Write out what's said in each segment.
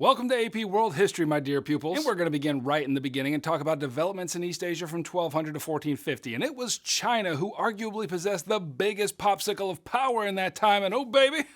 Welcome to AP World History, my dear pupils. And we're going to begin right in the beginning and talk about developments in East Asia from 1200 to 1450. And it was China who arguably possessed the biggest popsicle of power in that time. And oh baby,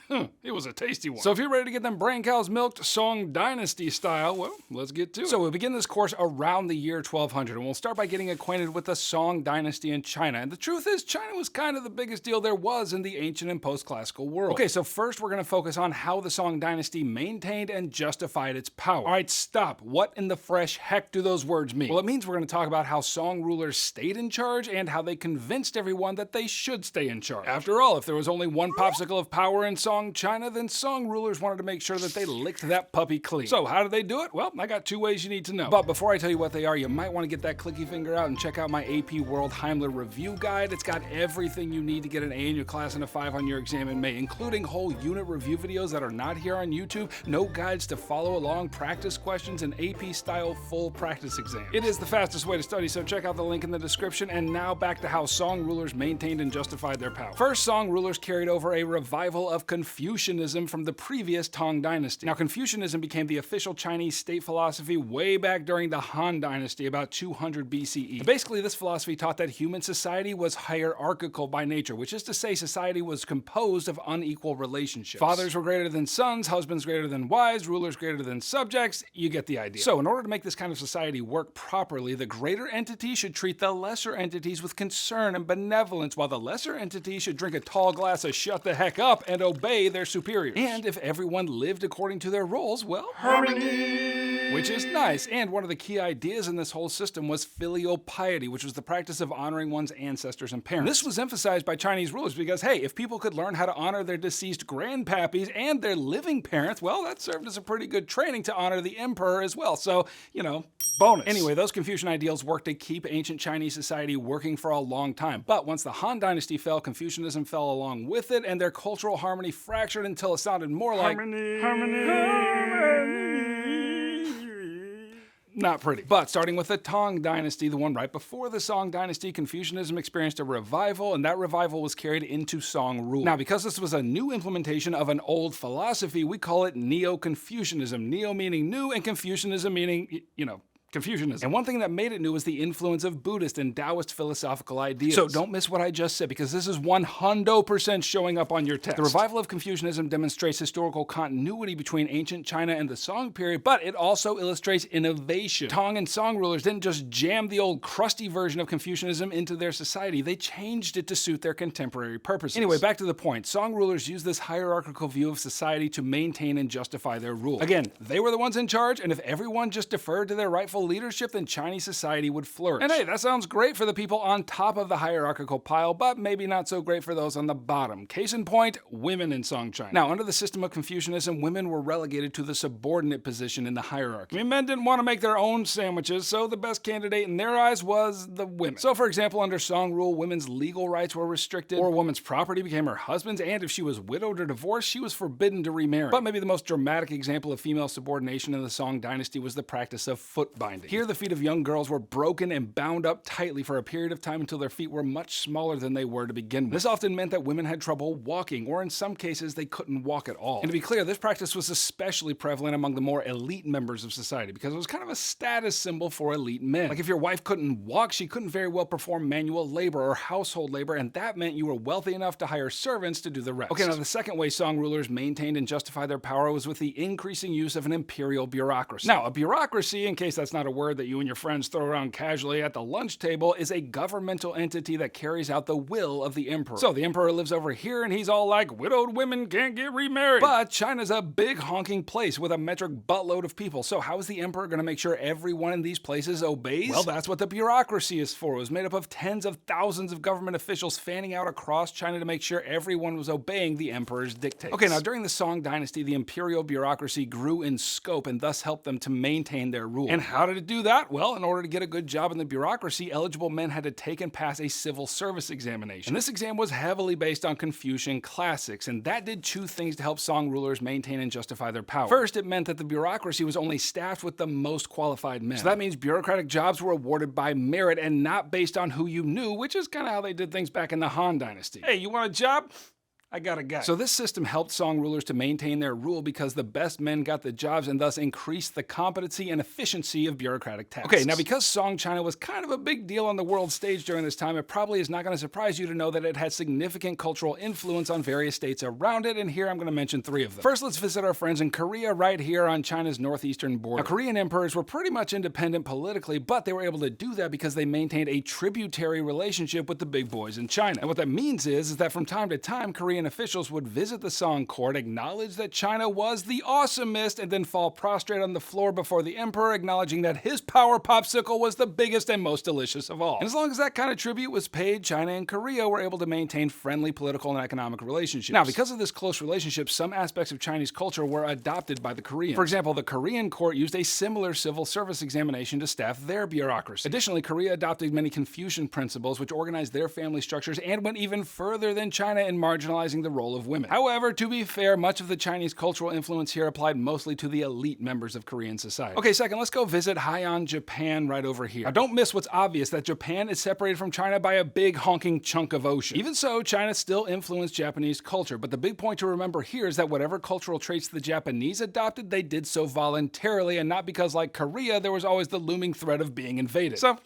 it was a tasty one. So if you're ready to get them brain cows milked Song Dynasty style, well, let's get to it. So we'll begin this course around the year 1200. And we'll start by getting acquainted with the Song Dynasty in China. And the truth is, China was kind of the biggest deal there was in the ancient and post-classical world. Okay, so first we're going to focus on how the Song Dynasty maintained and justified its power. Alright, stop. What in the fresh heck do those words mean? Well, it means we're going to talk about how Song rulers stayed in charge and how they convinced everyone that they should stay in charge. After all, if there was only one popsicle of power in Song China, then Song rulers wanted to make sure that they licked that puppy clean. So how did they do it? Well, I got two ways you need to know. But before I tell you what they are, you might want to get that clicky finger out and check out my AP World Heimler review guide. It's got everything you need to get an A in your class and a 5 on your exam in May, including whole unit review videos that are not here on YouTube, no guides to follow along, practice questions, and AP-style full practice exam. It is the fastest way to study, so check out the link in the description. And now back to how Song rulers maintained and justified their power. First, Song rulers carried over a revival of Confucianism from the previous Tang Dynasty. Now, Confucianism became the official Chinese state philosophy way back during the Han Dynasty, about 200 BCE. Basically, this philosophy taught that human society was hierarchical by nature, which is to say society was composed of unequal relationships. Fathers were greater than sons, husbands greater than wives, rulers greater than subjects. You get the idea. So in order to make this kind of society work properly, the greater entity should treat the lesser entities with concern and benevolence, while the lesser entity should drink a tall glass of shut the heck up and obey their superiors. And if everyone lived according to their roles, well, harmony! Which is nice. And one of the key ideas in this whole system was filial piety, which was the practice of honoring one's ancestors and parents. This was emphasized by Chinese rulers because, hey, if people could learn how to honor their deceased grandpappies and their living parents, well, that served as a pretty good training to honor the emperor as well. So, you know, bonus. Anyway, those Confucian ideals worked to keep ancient Chinese society working for a long time. But once the Han Dynasty fell, Confucianism fell along with it, and their cultural harmony fractured until it sounded more like harmony. Not pretty. But starting with the Tang Dynasty, the one right before the Song Dynasty, Confucianism experienced a revival, and that revival was carried into Song rule. Now, because this was a new implementation of an old philosophy, we call it Neo-Confucianism. Neo meaning new, and Confucianism meaning, you know, Confucianism. And one thing that made it new was the influence of Buddhist and Taoist philosophical ideas. So don't miss what I just said, because this is 100% showing up on your test. The revival of Confucianism demonstrates historical continuity between ancient China and the Song period, but it also illustrates innovation. Tang and Song rulers didn't just jam the old crusty version of Confucianism into their society, they changed it to suit their contemporary purposes. Anyway, back to the point. Song rulers used this hierarchical view of society to maintain and justify their rule. Again, they were the ones in charge, and if everyone just deferred to their rightful leadership, then Chinese society would flourish. And hey, that sounds great for the people on top of the hierarchical pile, but maybe not so great for those on the bottom. Case in point, women in Song China. Now, under the system of Confucianism, women were relegated to the subordinate position in the hierarchy. I mean, men didn't want to make their own sandwiches, so the best candidate in their eyes was the women. So, for example, under Song rule, women's legal rights were restricted, or a woman's property became her husband's, and if she was widowed or divorced, she was forbidden to remarry. But maybe the most dramatic example of female subordination in the Song Dynasty was the practice of foot binding. Here, the feet of young girls were broken and bound up tightly for a period of time until their feet were much smaller than they were to begin with. This often meant that women had trouble walking, or in some cases, they couldn't walk at all. And to be clear, this practice was especially prevalent among the more elite members of society, because it was kind of a status symbol for elite men. Like if your wife couldn't walk, she couldn't very well perform manual labor or household labor, and that meant you were wealthy enough to hire servants to do the rest. Okay, now the second way Song rulers maintained and justified their power was with the increasing use of an imperial bureaucracy. Now, a bureaucracy, in case that's not a word that you and your friends throw around casually at the lunch table, is a governmental entity that carries out the will of the emperor. So the emperor lives over here and he's all like, widowed women can't get remarried. But China's a big honking place with a metric buttload of people. So how is the emperor going to make sure everyone in these places obeys? Well, that's what the bureaucracy is for. It was made up of tens of thousands of government officials fanning out across China to make sure everyone was obeying the emperor's dictates. Okay, now during the Song Dynasty, the imperial bureaucracy grew in scope and thus helped them to maintain their rule. And how did it do that? Well, in order to get a good job in the bureaucracy, eligible men had to take and pass a civil service examination. And this exam was heavily based on Confucian classics, and that did two things to help Song rulers maintain and justify their power. First, it meant that the bureaucracy was only staffed with the most qualified men. So that means bureaucratic jobs were awarded by merit and not based on who you knew, which is kind of how they did things back in the Han Dynasty. Hey, you want a job? I got a guy. So this system helped Song rulers to maintain their rule because the best men got the jobs and thus increased the competency and efficiency of bureaucratic tasks. Okay, now because Song China was kind of a big deal on the world stage during this time, it probably is not going to surprise you to know that it had significant cultural influence on various states around it, and here I'm going to mention 3 of them. First, let's visit our friends in Korea right here on China's northeastern border. Now, Korean emperors were pretty much independent politically, but they were able to do that because they maintained a tributary relationship with the big boys in China. And what that means is that from time to time, Korean officials would visit the Song court, acknowledge that China was the awesomest, and then fall prostrate on the floor before the emperor, acknowledging that his power popsicle was the biggest and most delicious of all. And as long as that kind of tribute was paid, China and Korea were able to maintain friendly political and economic relationships. Now, because of this close relationship, some aspects of Chinese culture were adopted by the Koreans. For example, the Korean court used a similar civil service examination to staff their bureaucracy. Additionally, Korea adopted many Confucian principles, which organized their family structures and went even further than China in marginalizing the role of women. However, to be fair, much of the Chinese cultural influence here applied mostly to the elite members of Korean society. Okay, second, let's go visit Heian, Japan right over here. Now, don't miss what's obvious, that Japan is separated from China by a big honking chunk of ocean. Even so, China still influenced Japanese culture, but the big point to remember here is that whatever cultural traits the Japanese adopted, they did so voluntarily and not because, like Korea, there was always the looming threat of being invaded. So,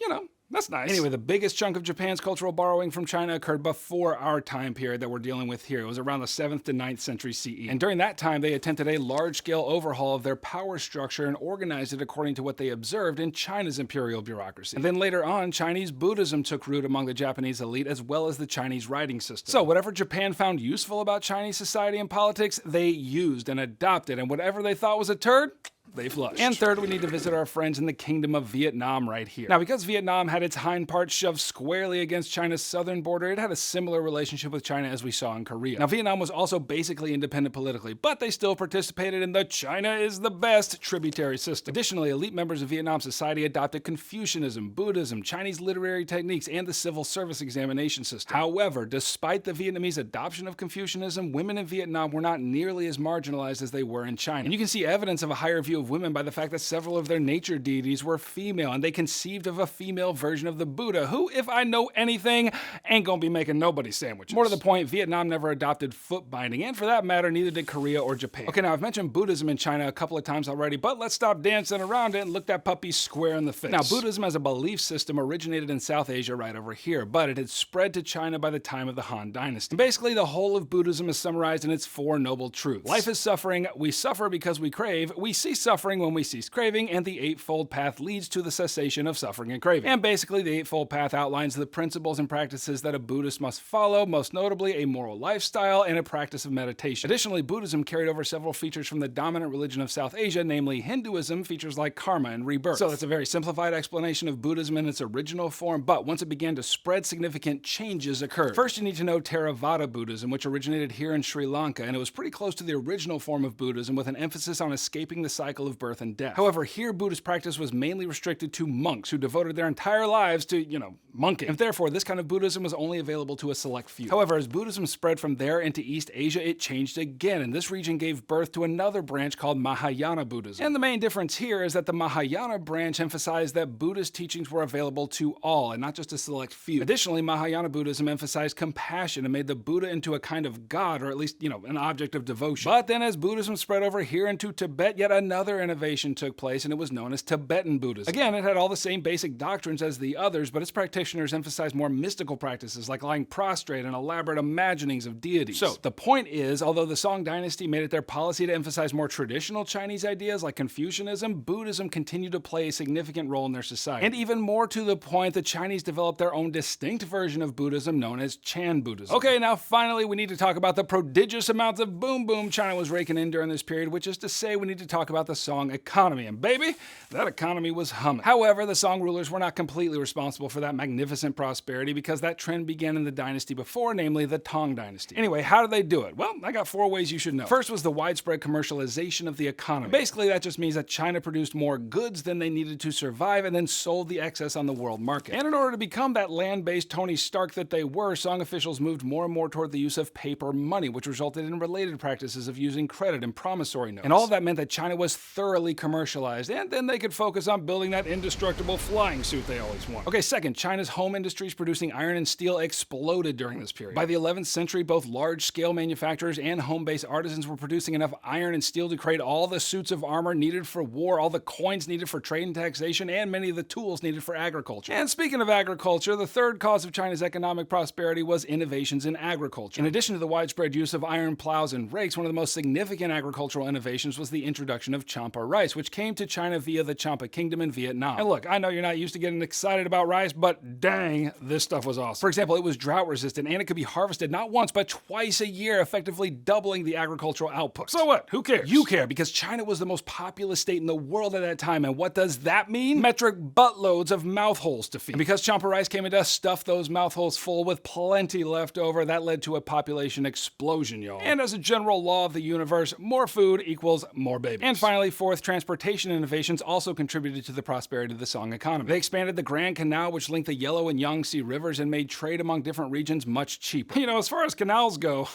that's nice. Anyway, the biggest chunk of Japan's cultural borrowing from China occurred before our time period that we're dealing with here. It was around the 7th to 9th century CE. And during that time, they attempted a large-scale overhaul of their power structure and organized it according to what they observed in China's imperial bureaucracy. And then later on, Chinese Buddhism took root among the Japanese elite, as well as the Chinese writing system. So whatever Japan found useful about Chinese society and politics, they used and adopted, and whatever they thought was a turd, they flushed. And third, we need to visit our friends in the Kingdom of Vietnam right here. Now, because Vietnam had its hind part shoved squarely against China's southern border, it had a similar relationship with China as we saw in Korea. Now, Vietnam was also basically independent politically, but they still participated in the China is the best tributary system. Additionally, elite members of Vietnam society adopted Confucianism, Buddhism, Chinese literary techniques, and the civil service examination system. However, despite the Vietnamese adoption of Confucianism, women in Vietnam were not nearly as marginalized as they were in China. And you can see evidence of a higher view of women by the fact that several of their nature deities were female, and they conceived of a female version of the Buddha, who, if I know anything, ain't gonna be making nobody sandwiches. More to the point, Vietnam never adopted foot binding, and for that matter, neither did Korea or Japan. Okay, now I've mentioned Buddhism in China a couple of times already, but let's stop dancing around it and look that puppy square in the face. Now, Buddhism as a belief system originated in South Asia right over here, but it had spread to China by the time of the Han Dynasty. And basically, the whole of Buddhism is summarized in its 4 noble truths. Life is suffering, we suffer because we crave, we cease suffering when we cease craving, and the Eightfold Path leads to the cessation of suffering and craving. And basically, the Eightfold Path outlines the principles and practices that a Buddhist must follow, most notably a moral lifestyle and a practice of meditation. Additionally, Buddhism carried over several features from the dominant religion of South Asia, namely Hinduism, features like karma and rebirth. So that's a very simplified explanation of Buddhism in its original form, but once it began to spread, significant changes occurred. First, you need to know Theravada Buddhism, which originated here in Sri Lanka, and it was pretty close to the original form of Buddhism with an emphasis on escaping the cycle of birth and death. However, here Buddhist practice was mainly restricted to monks who devoted their entire lives to, monking. And therefore, this kind of Buddhism was only available to a select few. However, as Buddhism spread from there into East Asia, it changed again, and this region gave birth to another branch called Mahayana Buddhism. And the main difference here is that the Mahayana branch emphasized that Buddhist teachings were available to all, and not just a select few. Additionally, Mahayana Buddhism emphasized compassion and made the Buddha into a kind of god, or at least, an object of devotion. But then as Buddhism spread over here into Tibet, yet another innovation took place, and it was known as Tibetan Buddhism. Again, it had all the same basic doctrines as the others, but its practitioners emphasized more mystical practices like lying prostrate and elaborate imaginings of deities. So, the point is, although the Song Dynasty made it their policy to emphasize more traditional Chinese ideas like Confucianism, Buddhism continued to play a significant role in their society. And even more to the point, the Chinese developed their own distinct version of Buddhism known as Chan Buddhism. Okay, now finally we need to talk about the prodigious amounts of boom China was raking in during this period, which is to say we need to talk about the Song economy. And baby, that economy was humming. However, the Song rulers were not completely responsible for that magnificent prosperity because that trend began in the dynasty before, namely the Tang Dynasty. Anyway, how did they do it? Well, I got 4 ways you should know. First was the widespread commercialization of the economy. Basically, that just means that China produced more goods than they needed to survive and then sold the excess on the world market. And in order to become that land-based Tony Stark that they were, Song officials moved more and more toward the use of paper money, which resulted in related practices of using credit and promissory notes. And all of that meant that China was thoroughly commercialized, and then they could focus on building that indestructible flying suit they always wanted. Okay, second, China's home industries producing iron and steel exploded during this period. By the 11th century, both large-scale manufacturers and home-based artisans were producing enough iron and steel to create all the suits of armor needed for war, all the coins needed for trade and taxation, and many of the tools needed for agriculture. And speaking of agriculture, the third cause of China's economic prosperity was innovations in agriculture. In addition to the widespread use of iron plows and rakes, one of the most significant agricultural innovations was the introduction of champa rice, which came to China via the Champa Kingdom in Vietnam. And look, I know you're not used to getting excited about rice, but dang, this stuff was awesome. For example, it was drought resistant and it could be harvested not once, but twice a year, effectively doubling the agricultural output. So what? Who cares? You care, because China was the most populous state in the world at that time, and what does that mean? Metric buttloads of mouth holes to feed. And because champa rice came into stuff those mouth holes full with plenty left over, that led to a population explosion, y'all. And as a general law of the universe, more food equals more babies. And finally, fourth, transportation innovations also contributed to the prosperity of the Song economy. They expanded the Grand Canal, which linked the Yellow and Yangtze rivers and made trade among different regions much cheaper. You know, as far as canals go,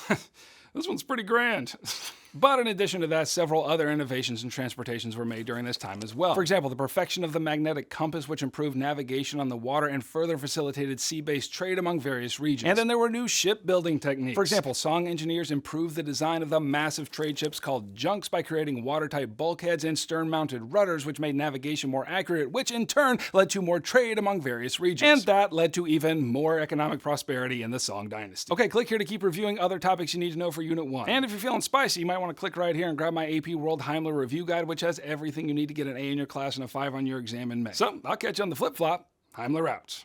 this one's pretty grand. But in addition to that, several other innovations in transportations were made during this time as well. For example, the perfection of the magnetic compass, which improved navigation on the water and further facilitated sea-based trade among various regions. And then there were new shipbuilding techniques. For example, Song engineers improved the design of the massive trade ships called junks by creating watertight bulkheads and stern-mounted rudders, which made navigation more accurate, which in turn led to more trade among various regions. And that led to even more economic prosperity in the Song Dynasty. Okay, click here to keep reviewing other topics you need to know for Unit 1. And if you're feeling spicy, you might want to click right here and grab my AP World Heimler Review Guide, which has everything you need to get an A in your class and a 5 on your exam in May. So, I'll catch you on the flip-flop. Heimler out.